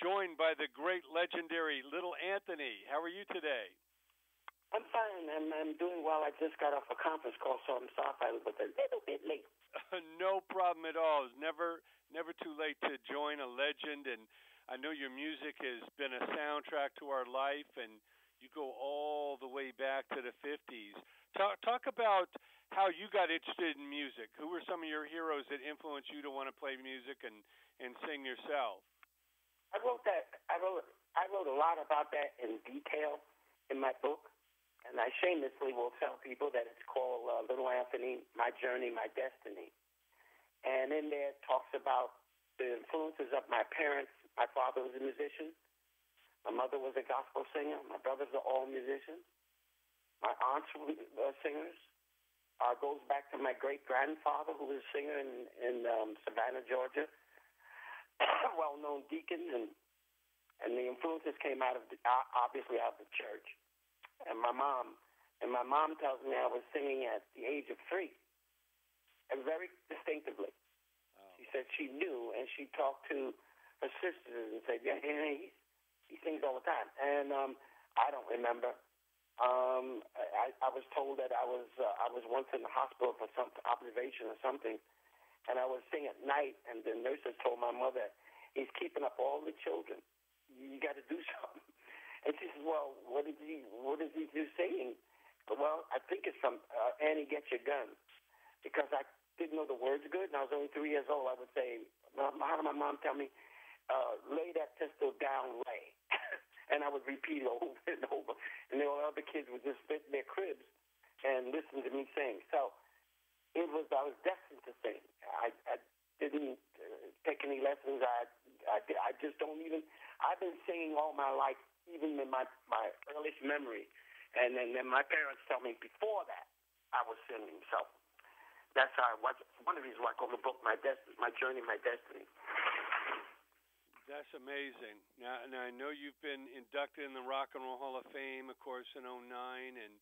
joined by the great, legendary Little Anthony. How are you today? I'm fine. I'm doing well. I just got off a conference call, so I'm sorry I was a little bit late. No problem at all. It's never too late to join a legend, and I know your music has been a soundtrack to our life, and you go all the way back to the 50s. Talk about how you got interested in music. Who were some of your heroes that influenced you to want to play music and sing yourself? I wrote a lot about that in detail in my book, and I shamelessly will tell people that it's called Little Anthony, My Journey, My Destiny. And in there it talks about the influences of my parents. My father was a musician. My mother was a gospel singer. My brothers are all musicians. My aunts were singers. Goes back to my great-grandfather, who was a singer in Savannah, Georgia. Well-known deacon, and the influences came out of obviously out of the church. And my mom tells me I was singing at the age of 3, and very distinctively. Oh. She said she knew, and she talked to her sisters and said, "Yeah, he sings all the time." And I don't remember. I was told that I was once in the hospital for some observation or something, and I was singing at night, and the nurses told my mother, "He's keeping up all the children. You got to do something." And she says, "Well, what is he do singing?" Well, I think it's from Annie, Get Your Gun, because I didn't know the words good, and I was only 3 years old. I would say, how did my mom tell me, "Lay that pistol down, lay." And I would repeat it over and over. And then all the other kids would just sit in their cribs and listen to me sing. So I was destined to sing. I didn't take any lessons. I just don't even, I've been singing all my life, even in my earliest memory. And then my parents tell me before that I was singing. So that's one of the reasons why I call the book My Journey, My Destiny. That's amazing. Now, I know you've been inducted in the Rock and Roll Hall of Fame, of course, in 2009, and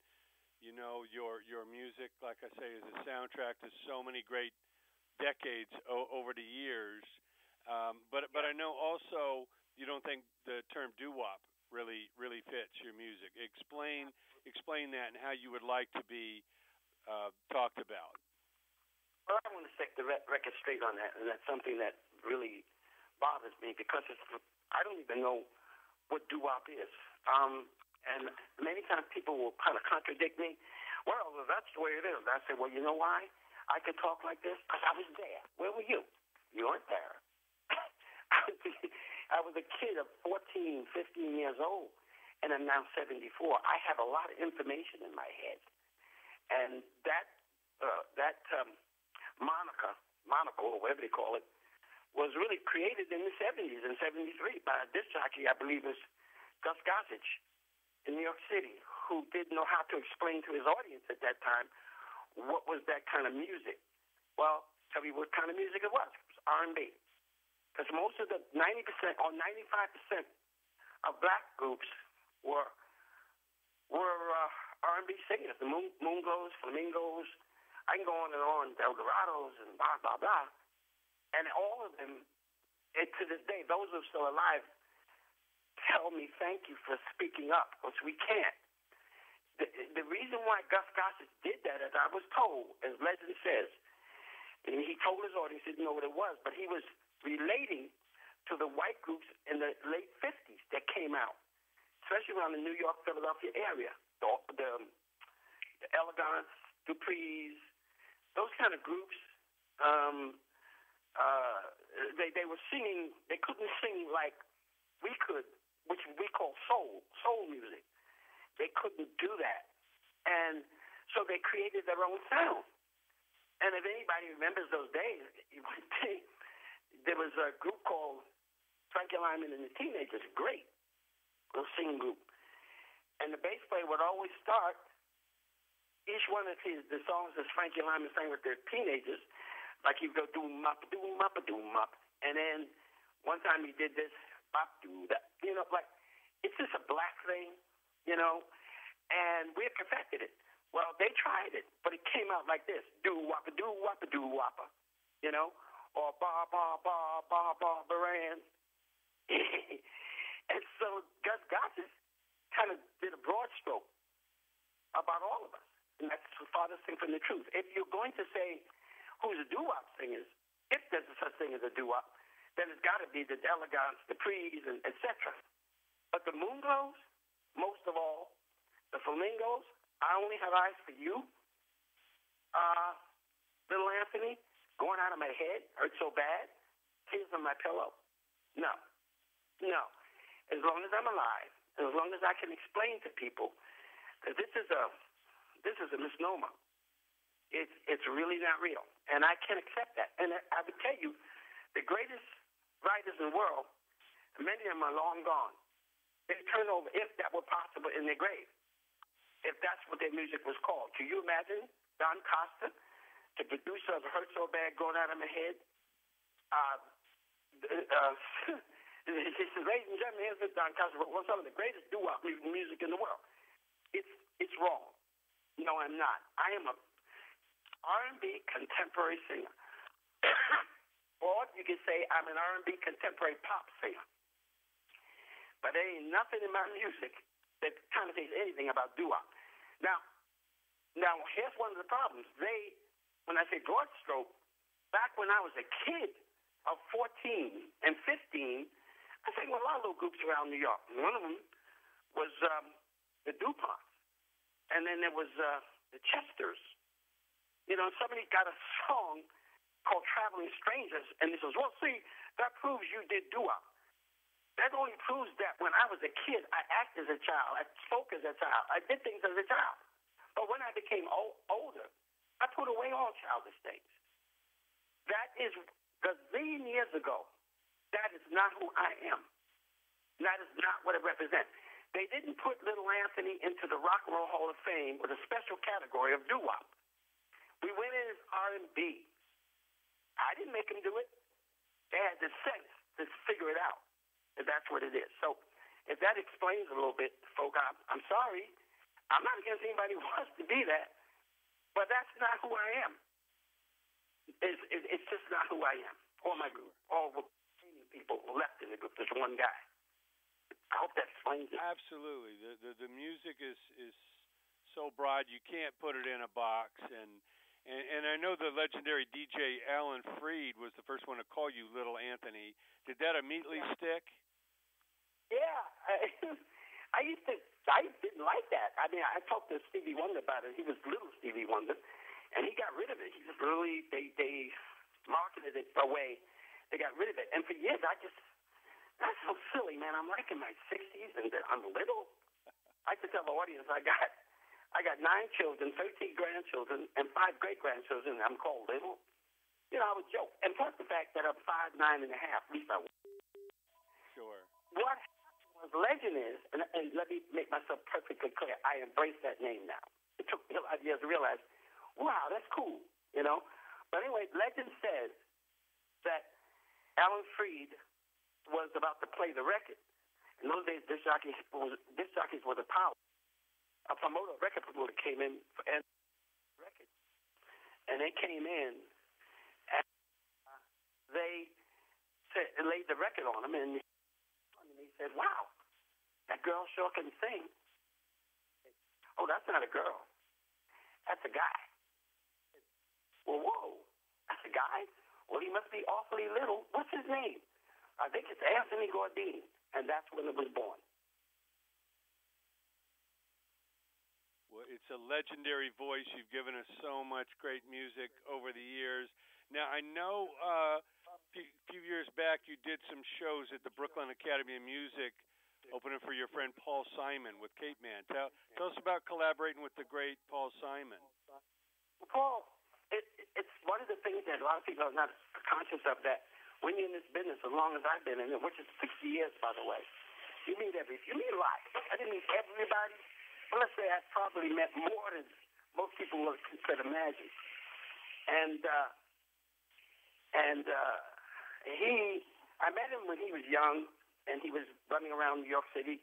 you know your music, like I say, is a soundtrack to so many great decades over the years. But I know also you don't think the term DooWop really fits your music. Explain that and how you would like to be talked about. Well, I want to set the record straight on that, and that's something that really bothers me because I don't even know what DooWop is. And many times people will kind of contradict me. Well, that's the way it is. I say, well, you know why I could talk like this? Because I was there. Where were you? You weren't there. I was a kid of 14, 15 years old, and I'm now 74. I have a lot of information in my head. And that monocle, or whatever they call it, was really created in the 70s, in 73, by a disc jockey, I believe it was Gus Gossage in New York City, who didn't know how to explain to his audience at that time what was that kind of music. Well, tell me what kind of music it was. It was R&B. Because most of the 90% or 95% of black groups were R&B singers, the Moonglows, Flamingos, I can go on and on, the Eldorados, and blah, blah, blah. And all of them, to this day, those who are still alive, tell me thank you for speaking up, because we can't. The reason why Gus Gossage did that, as I was told, as legend says, and he told his audience he didn't know what it was, but he was relating to the white groups in the late 50s that came out, especially around the New York, Philadelphia area, the Elegants, Duprees, those kind of groups. They were singing. They couldn't sing like we could, which we call soul music. They couldn't do that, and so they created their own sound. And if anybody remembers those days, you would think there was a group called Frankie Lyman and the Teenagers, great little singing group, and the bass player would always start each one of the songs that Frankie Lyman sang with their teenagers. Like he'd go doom-up, doom-up, doom-up. And then one time he did this, bop, doo, that. You know, like, it's just a black thing, you know, and we perfected it. Well, they tried it, but it came out like this, doo-woppa, doo-woppa, doo-woppa, you know, or ba-ba-ba-ba-ba-baran. So Gus Gossett kind of did a broad stroke about all of us. And that's the farthest thing from the truth. If you're going to say who's the doo-wop singers, if there's such thing as a doo-wop, then it's got to be the Elegants, the Prees, and etc. But the Moonglows, most of all, the Flamingos, I Only Have Eyes for You, Little Anthony, Going Out of My Head, Hurt So Bad, Tears on My Pillow. No. As long as I'm alive, and as long as I can explain to people that this is a misnomer. It's really not real, and I can't accept that. And I would tell you, the greatest writers in the world, many of them are long gone. They turn over, if that were possible, in their grave, if that's what their music was called. Can you imagine Don Costa, the producer of Hurt So Bad, Going Out of My Head? He says, ladies and gentlemen, here's Don Costa, one of the greatest doo-wop music in the world. It's wrong. No, I'm not. I am a R&B contemporary singer. Or you could say I'm an R&B contemporary pop singer. But there ain't nothing in my music that kind of says anything about doo-wop. Now, here's one of the problems. When I say broad stroke, back when I was a kid of 14 and 15, I sang with a lot of little groups around New York. And one of them was the DuPonts. And then there was the Chesters. You know, somebody got a song called Traveling Strangers, and he says, well, see, that proves you did doo-wop. That only proves that when I was a kid, I acted as a child, I spoke as a child, I did things as a child. But when I became older, I put away all childish things. That is gazillion years ago. That is not who I am. That is not what it represents. They didn't put Little Anthony into the Rock and Roll Hall of Fame with a special category of doo-wop. We went in as R&B. I didn't make them do it. They had the sense to figure it out, if that's what it is. So if that explains a little bit, folk, I'm sorry. I'm not against anybody who wants to be that, but that's not who I am. It's just not who I am. All my group, all the people left in the group. There's one guy. I hope that explains it. Absolutely. The music is so broad you can't put it in a box. And I know the legendary DJ Alan Freed was the first one to call you Little Anthony. Did that immediately stick? Yeah. I didn't like that. I mean, I talked to Stevie Wonder about it. He was Little Stevie Wonder, and he got rid of it. He just really, they marketed it away. They got rid of it. And for years, that's so silly, man. I'm like in my 60s, and I'm little. I could tell the audience I got 9 children, 13 grandchildren, and 5 great-grandchildren. I'm called little. You know, I would joke. And plus the fact that I'm 5'9 and a half, at least I was. Sure. What happened was, legend is, and let me make myself perfectly clear, I embrace that name now. It took me a lot of years to realize, wow, that's cool, you know. But anyway, legend says that Alan Freed was about to play the record. In those days, disc jockeys were the power. A record promoter came in and record, and they came in and they laid the record on him, and he said, "Wow, that girl sure can sing." Oh, that's not a girl, that's a guy. Well, whoa, that's a guy. Well, he must be awfully little. What's his name? I think it's Anthony Gordine, and that's when it was born. Well, it's a legendary voice. You've given us so much great music over the years. Now, I know a few years back you did some shows at the Brooklyn Academy of Music, opening for your friend Paul Simon with Cape Man. Tell us about collaborating with the great Paul Simon. Well, Paul, it's one of the things that a lot of people are not conscious of, that when you're in this business as long as I've been in it, which is 60 years, by the way, you meet a lot. I didn't meet everybody. Well, let's say I probably met more than most people could imagine. I met him when he was young, and he was running around New York City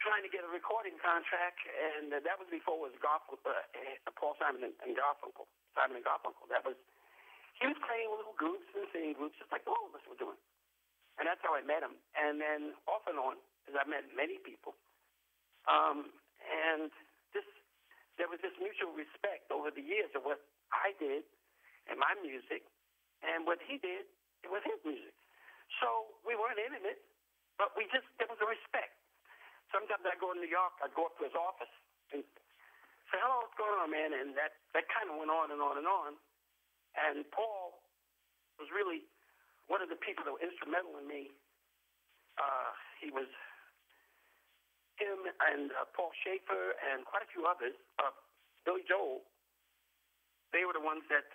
trying to get a recording contract, and that was before it was Paul Simon and Garfunkel. Simon and Garfunkel. He was playing with little groups and singing groups, just like all of us were doing. And that's how I met him. And then off and on, as I met many people, and there was this mutual respect over the years of what I did and my music, and what he did with his music. So we weren't intimate, but there was a respect. Sometimes I'd go to New York, I'd go up to his office and say, hello, what's going on, man? And that kind of went on and on and on. And Paul was really one of the people that were instrumental in me. He was him and Paul Schaefer and quite a few others, Billy Joel. They were the ones that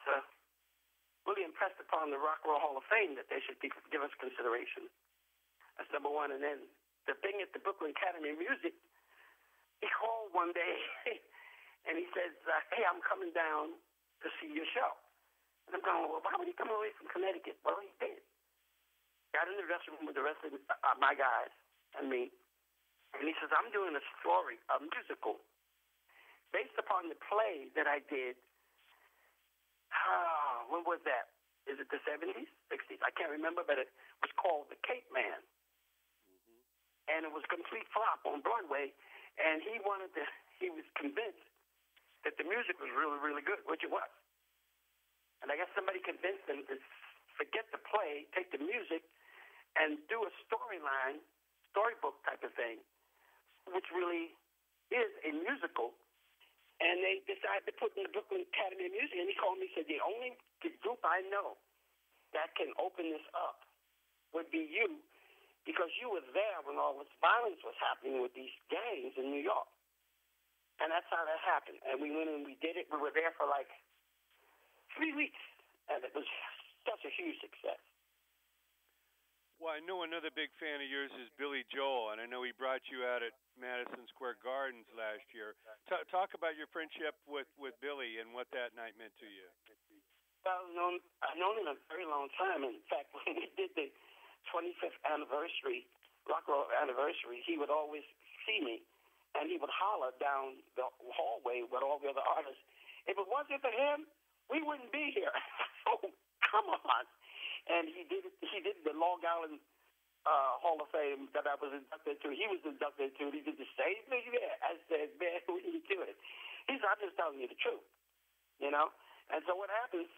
really impressed upon the Rock and Roll Hall of Fame that they should give us consideration. That's number one. And then the thing at the Brooklyn Academy of Music, he called one day and he says, hey, I'm coming down to see your show. And I'm going, well, why would he come away from Connecticut? Well, he did. Got in the dressing room with the rest of my guys and me. And he says, I'm doing a story, a musical, based upon the play that I did. When was that? Is it the 70s, 60s? I can't remember, but it was called The Cape Man. Mm-hmm. And it was a complete flop on Broadway. And he was convinced that the music was really, really good, which it was. And I guess somebody convinced him to forget the play, take the music, and do a storyline, storybook type of thing, which really is a musical. And they decided to put in the Brooklyn Academy of Music. And he called me and said, the only group I know that can open this up would be you, because you were there when all this violence was happening with these gangs in New York. And that's how that happened. And we went and we did it. We were there for like 3 weeks. And it was such a huge success. Well, I know another big fan of yours is Billy Joel, and I know he brought you out at Madison Square Gardens last year. Talk about your friendship with Billy and what that night meant to you. Well, I've known him a very long time. In fact, when we did the 25th anniversary, rock and roll anniversary, he would always see me, and he would holler down the hallway with all the other artists. If it wasn't for him, we wouldn't be here. So, come on. And he did the Long Island Hall of Fame that I was inducted to. He was inducted to. He did the same thing there. I said, man, we need to do it. He said, I'm just telling you the truth, you know. And so what happens,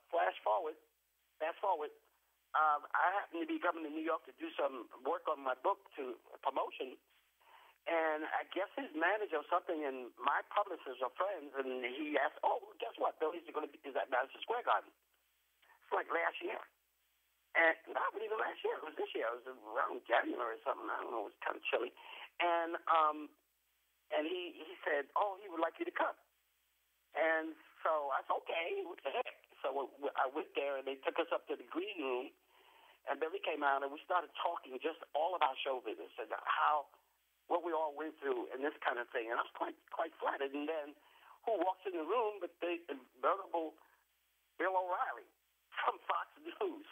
fast forward, I happened to be coming to New York to do some work on my book to promotion. And I guess his manager or something and my publicist are friends. And he asked, oh, guess what? Billy's going to be at Madison Square Garden. It's like last year. And not even last year. It was this year. It was around January or something. I don't know. It was kind of chilly. And he said, oh, he would like you to come. And so I said, okay, what the heck? So I went there, and they took us up to the green room, and Billy came out, and we started talking just all about show business and what we all went through and this kind of thing. And I was quite flattered. And then who walks in the room but the venerable Bill O'Reilly from Fox News.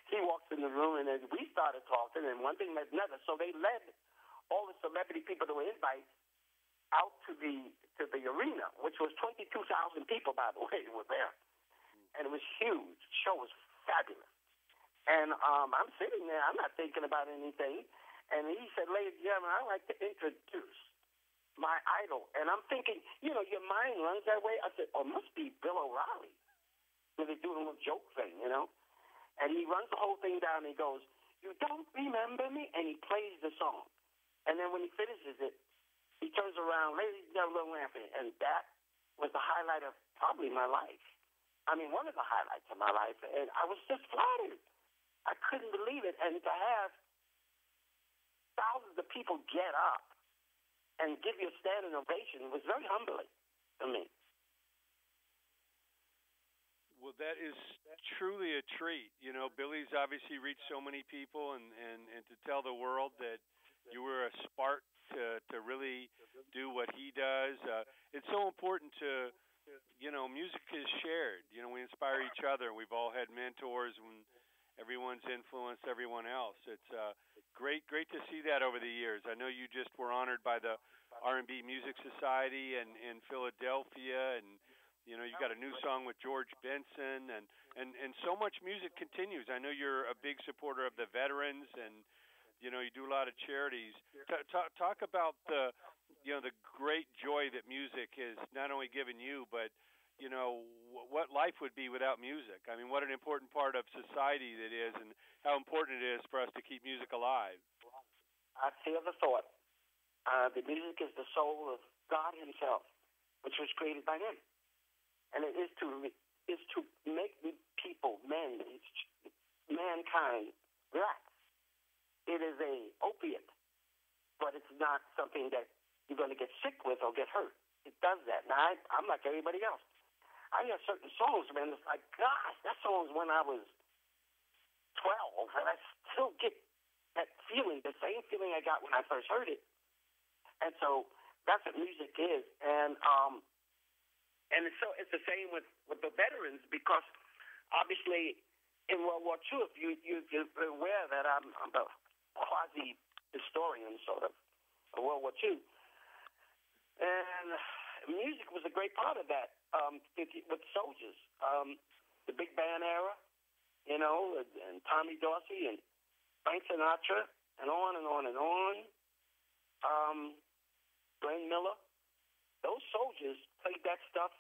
He walks in the room, and then we started talking, and one thing led another. So they led all the celebrity people that were invited out to the arena, which was 22,000 people, by the way, were there. And it was huge. The show was fabulous. And I'm sitting there. I'm not thinking about anything. And he said, ladies and gentlemen, I'd like to introduce my idol. And I'm thinking, you know, your mind runs that way. I said, oh, it must be Bill O'Reilly. They're doing a little joke thing, you know. And he runs the whole thing down, and he goes, you don't remember me? And he plays the song. And then when he finishes it, he turns around, ladies and gentlemen, laughing. And that was the highlight of probably my life. I mean, one of the highlights of my life. And I was just flattered. I couldn't believe it. And to have thousands of people get up and give you a standing ovation was very humbling to me. Well, that is truly a treat. You know, Billy's obviously reached so many people, and to tell the world that you were a spark to really do what he does. It's so important to, you know, music is shared. You know, we inspire each other. We've all had mentors when everyone's influenced everyone else. It's great to see that over the years. I know you just were honored by the R&B Music Society in Philadelphia, and You know, you got a new song with George Benson, and so much music continues. I know you're a big supporter of the veterans, and you know, you do a lot of charities. Talk about the, you know, the great joy that music has not only given you, but you know, what life would be without music. I mean, what an important part of society that is, and how important it is for us to keep music alive. I feel the thought. The music is the soul of God Himself, which was created by Him, and it is to make people, mankind, relax. It is a opiate, but it's not something that you're going to get sick with or get hurt. It does that. Now, I'm like everybody else. I hear certain songs, man, it's like, gosh, that song's when I was 12, and I still get that feeling, the same feeling I got when I first heard it. And so that's what music is. And it's the same with the veterans, because obviously in World War II, if you're aware that I'm a quasi-historian, sort of World War II. And music was a great part of that, with soldiers. The big band era, you know, and Tommy Dorsey and Frank Sinatra, and on and on and on. Glenn Miller. Those soldiers played that stuff,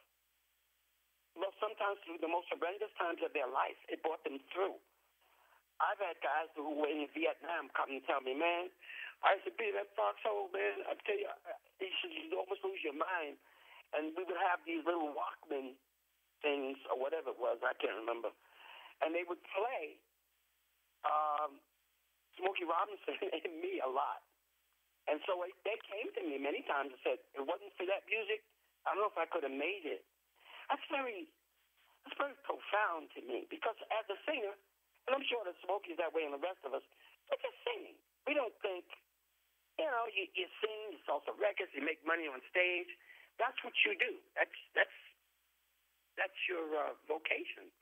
well, sometimes through the most horrendous times of their life. It brought them through. I've had guys who were in Vietnam come and tell me, man, I used to be that foxhole, man. I tell you, you almost lose your mind. And we would have these little Walkman things or whatever it was, I can't remember. And they would play Smokey Robinson and me a lot. And so they came to me many times and said, if it wasn't for that music, I don't know if I could have made it. That's very profound to me, because as a singer, and I'm sure that Smokey's that way and the rest of us, we're just singing. We don't think, you know, you sing, you sell some records, you make money on stage. That's what you do. That's your vocation.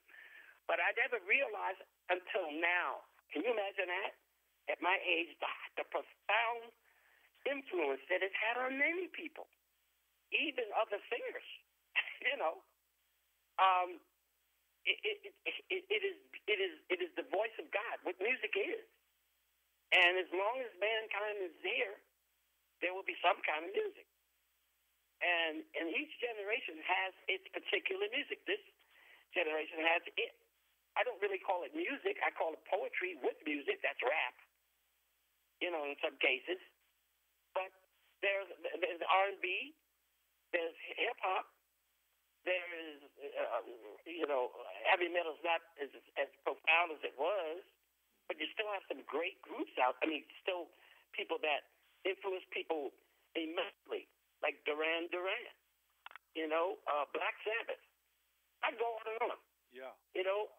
But I never realized until now. Can you imagine that? At my age, the profound influence that it's had on many people, even other singers. You know, it is the voice of God. What music is, and as long as mankind is here, there will be some kind of music. And each generation has its particular music. This generation has it. I don't really call it music. I call it poetry with music. That's rap, you know, in some cases. But there's R&B, there's hip-hop, there's, you know, heavy metal's not as profound as it was, but you still have some great groups out. I mean, still people that influence people immensely, like Duran Duran, you know, Black Sabbath. I go on and on. Yeah. You know,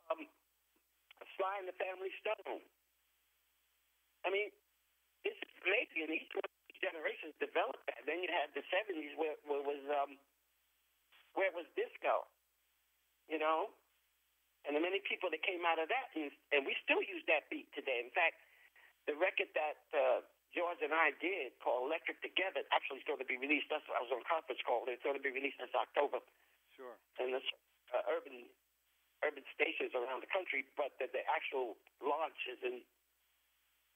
Sly and the Family Stone. I mean, this is amazing, and each one of these generations developed that. Then you had the 70s where it was disco, you know, and the many people that came out of that, and we still use that beat today. In fact, the record that George and I did called Electric Together actually is going to be released. That's what I was on a conference call. It's going to be released this October. Sure. And the urban stations around the country, but the actual launch is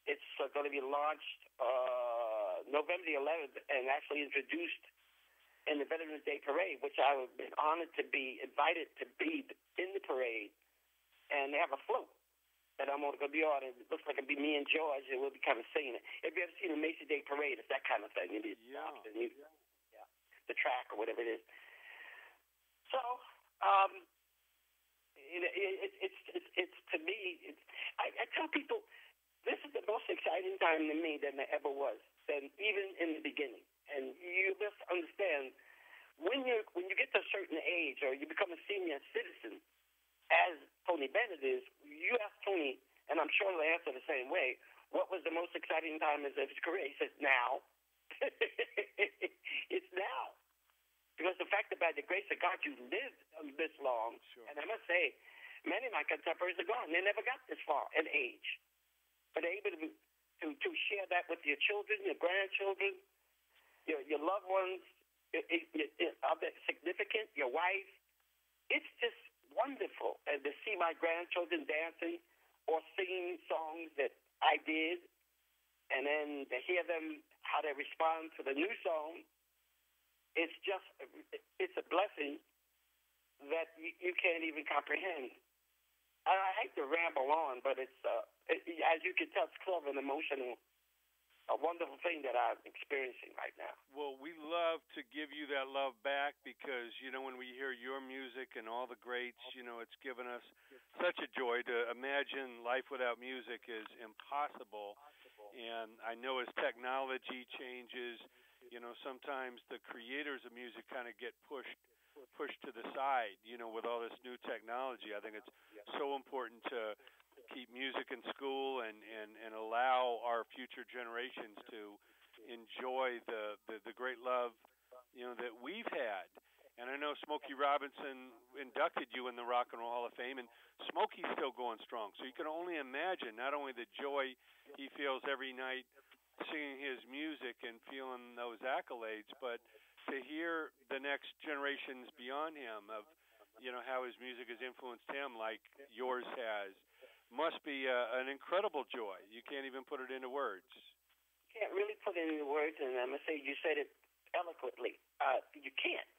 it's going to be launched November the 11th and actually introduced in the Veterans Day Parade, which I have been honored to be invited to be in the parade. And they have a float that I'm going to be on. It looks like it'll be me and George, and we'll be kind of singing it. If you ever seen a Macy Day Parade, it's that kind of thing. It is the track or whatever it is. So, it's to me, I tell people, this is the most exciting time to me than there ever was, than even in the beginning. And you must understand, when you get to a certain age or you become a senior citizen, as Tony Bennett is, you ask Tony, and I'm sure he'll answer the same way, what was the most exciting time of his career? He says, now. It's now. Because the fact about the grace of God, you lived this long. Sure. And I must say, many of my contemporaries are gone. They never got this far in age. But they're able to share that with your children, your grandchildren, your loved ones, other significant, your wife, it's just wonderful. And to see my grandchildren dancing or singing songs that I did, and then to hear them, how they respond to the new song, it's a blessing that you can't even comprehend. I hate to ramble on, but as you can tell, it's clever and emotional, a wonderful thing that I'm experiencing right now. Well, we love to give you that love back because, when we hear your music and all the greats, it's given us such a joy. To imagine life without music is impossible. And I know as technology changes, sometimes the creators of music kind of get pushed to the side, with all this new technology. I think it's so important to keep music in school and allow our future generations to enjoy the great love, that we've had. And I know Smokey Robinson inducted you in the Rock and Roll Hall of Fame, and Smokey's still going strong. So you can only imagine not only the joy he feels every night singing his music and feeling those accolades, but to hear the next generations beyond him of, how his music has influenced him like yours has, must be an incredible joy. You can't even put it into words. Can't really put it into words, and I'm going to say you said it eloquently. You can't,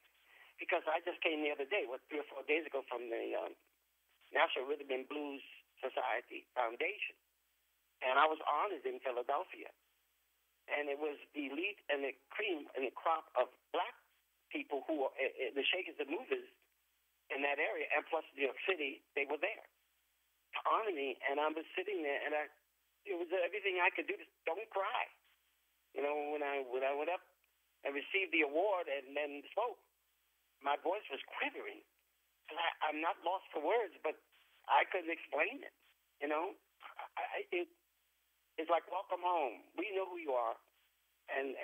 because I just came the other day, 3 or 4 days ago, from the National Rhythm and Blues Society Foundation, and I was honored in Philadelphia. And it was the elite and the cream and the crop of black people who are the shakers and movers in that area, and plus New York City, they were there to honor me. And I was sitting there, and it was everything I could do to don't cry. When I went up and received the award and then spoke, my voice was quivering. And I'm not lost for words, but I couldn't explain it. It's like, welcome home. We know who you are. And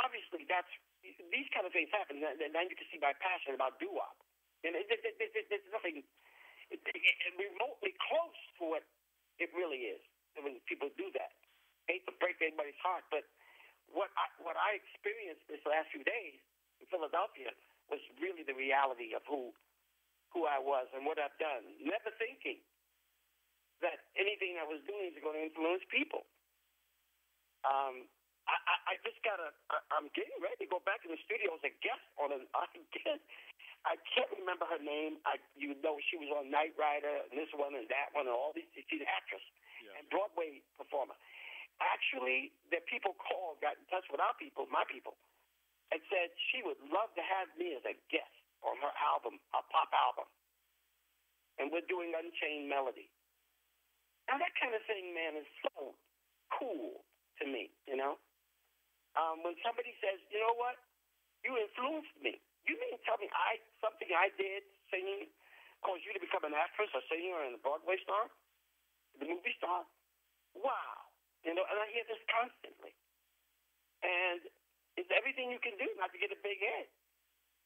obviously these kind of things happen. And then you can see my passion about DooWop. And there's nothing remotely close to what it really is when people do that. I hate to break anybody's heart, but what I experienced this last few days in Philadelphia was really the reality of who I was and what I've done. Never thinking that anything I was doing is going to influence people. I just I'm getting ready to go back in the studio as a guest on I can't remember her name. She was on Knight Rider and this one and that one and all these. She's an actress and Broadway performer. Actually, the people got in touch with my people, and said she would love to have me as a guest on her album, a pop album. And we're doing Unchained Melody. Now that kind of thing, man, is so cool to me, when somebody says, you know what, you influenced me. You mean tell me something I did singing caused you to become an actress, a singer, and a Broadway star, the movie star? Wow. And I hear this constantly. And it's everything you can do not to get a big head.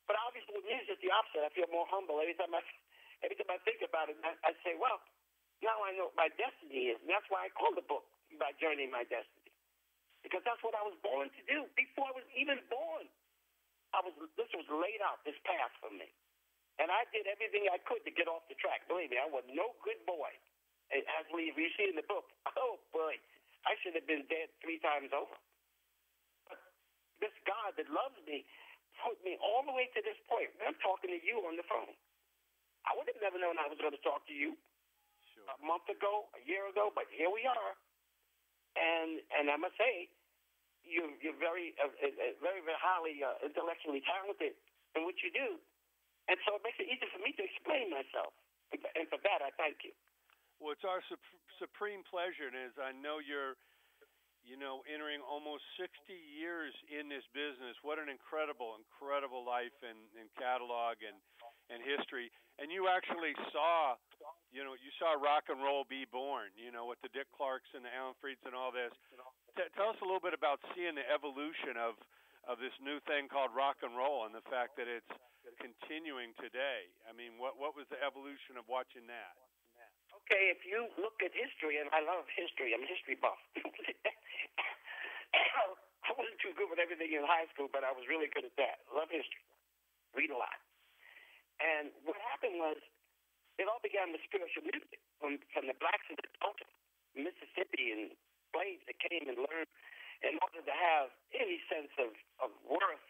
But obviously with me it's just the opposite. I feel more humble every time I think about it. I say, well, now I know what my destiny is. And that's why I call the book My Journey, My Destiny. Because that's what I was born to do. Before I was even born, this was laid out, this path for me. And I did everything I could to get off the track. Believe me, I was no good boy. And actually, if you see in the book, oh boy, I should have been dead 3 times over. But this God that loves me put me all the way to this point. I'm talking to you on the phone. I would have never known I was going to talk to you a month ago, a year ago, but here we are. And I must say, you're very, very, very highly intellectually talented in what you do. And so it makes it easy for me to explain myself. And for that, I thank you. Well, it's our supreme pleasure, and as I know you're, entering almost 60 years in this business. What an incredible, incredible life and catalog and history. And you actually saw, you saw rock and roll be born, with the Dick Clarks and the Alan Freeds and all this. Tell us a little bit about seeing the evolution of this new thing called rock and roll and the fact that it's continuing today. I mean, what was the evolution of watching that? Okay, if you look at history, and I love history, I'm a history buff. I wasn't too good with everything in high school, but I was really good at that. Love history. Read a lot. And what happened was, it all began with spiritual music from the blacks in the Delta, Mississippi, and slaves that came and learned in order to have any sense of worth.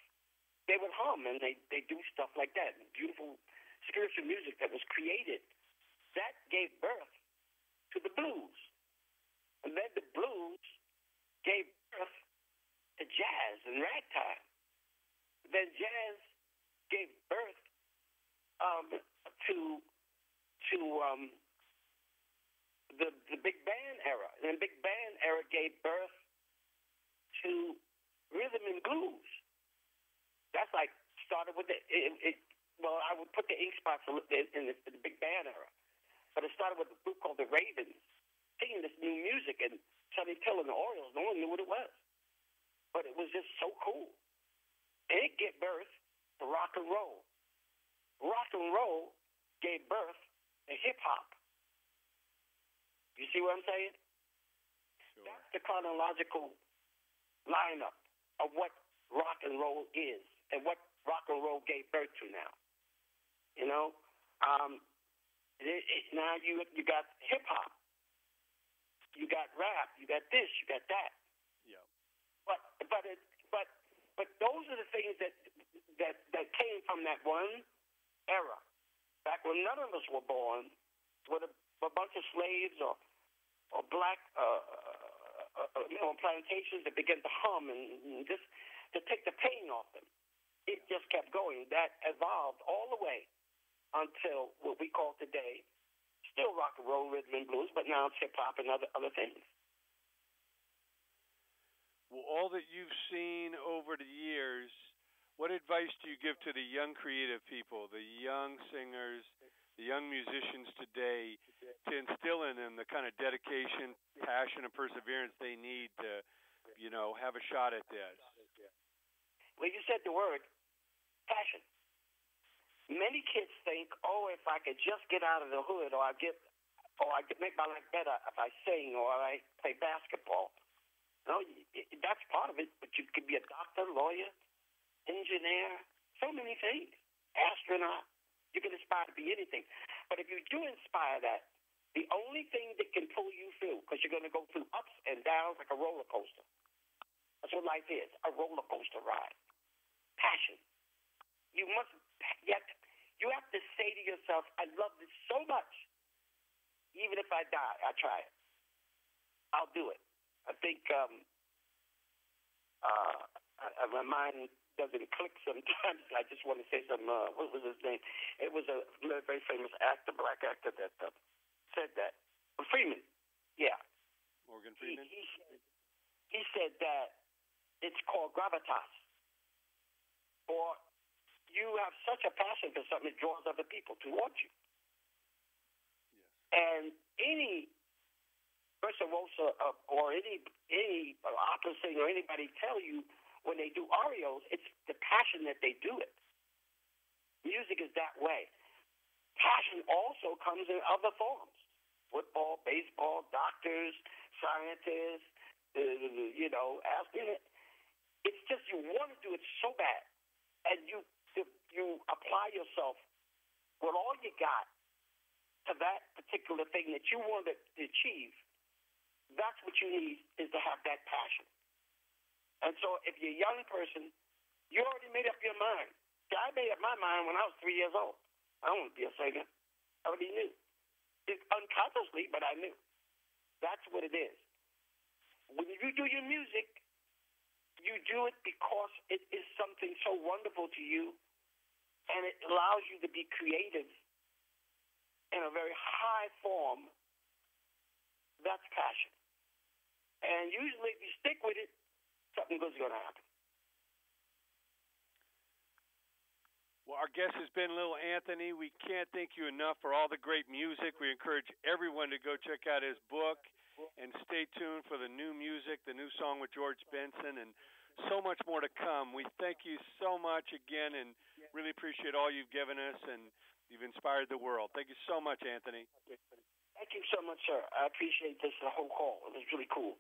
They would hum and they do stuff like that. Beautiful spiritual music that was created. That gave birth to the blues. And then the blues gave birth to jazz and ragtime. Then jazz gave birth to the big band era. And the big band era gave birth to rhythm and blues. That's like started with well, I would put the ink spots in the big band era. But it started with a group called the Ravens singing this new music, and Sonny Till and the Orioles, no one knew what it was. But it was just so cool. And it gave birth to rock and roll. Rock and roll gave birth to hip-hop. You see what I'm saying? Sure. That's the chronological lineup of what rock and roll is and what rock and roll gave birth to now. You know? Now you got hip-hop. You got rap. You got this. You got that. Yeah. But those are the things that came from that one era, back when none of us were born, with a bunch of slaves or black plantations that began to hum and just to take the pain off them. It just kept going. That evolved all the way until what we call today still rock and roll, rhythm and blues, but now it's hip hop and other things. Well, all that you've seen over the years, what advice do you give to the young creative people, the young singers, the young musicians today, to instill in them the kind of dedication, passion, and perseverance they need to, have a shot at this? Well, you said the word passion. Many kids think, if I could just get out of the hood, or I could make my life better if I sing or I play basketball. No, that's part of it, but you could be a doctor, lawyer, engineer, so many things, astronaut. You can aspire to be anything. But if you do inspire that, the only thing that can pull you through, because you're going to go through ups and downs like a roller coaster. That's what life is, a roller coaster ride. Passion. You have to say to yourself, I love this so much. Even if I die, I try it. I'll do it. I think my mind doesn't click sometimes. I just want to say some, what was his name? It was a very famous actor, black actor, that said that. Freeman. Yeah. Morgan Freeman? He said that it's called gravitas. Or you have such a passion for something, it draws other people towards you. Yes. And any virtuoso or any opera singer or anybody tell you when they do arios, it's the passion that they do it. Music is that way. Passion also comes in other forms. Football, baseball, doctors, scientists, asking it. It's just you want to do it so bad. And you apply yourself with all you got to that particular thing that you want to achieve. That's what you need, is to have that passion. And so if you're a young person, you already made up your mind. See, I made up my mind when I was 3 years old. I don't want to be a singer. I already knew. Unconsciously, but I knew. That's what it is. When you do your music, you do it because it is something so wonderful to you, and it allows you to be creative in a very high form. That's passion. And usually if you stick with it, something good's going to happen. Well, our guest has been Little Anthony. We can't thank you enough for all the great music. We encourage everyone to go check out his book and stay tuned for the new music, the new song with George Benson, and so much more to come. We thank you so much again and really appreciate all you've given us, and you've inspired the world. Thank you so much, Anthony. Thank you so much, sir. I appreciate this, the whole call. It was really cool.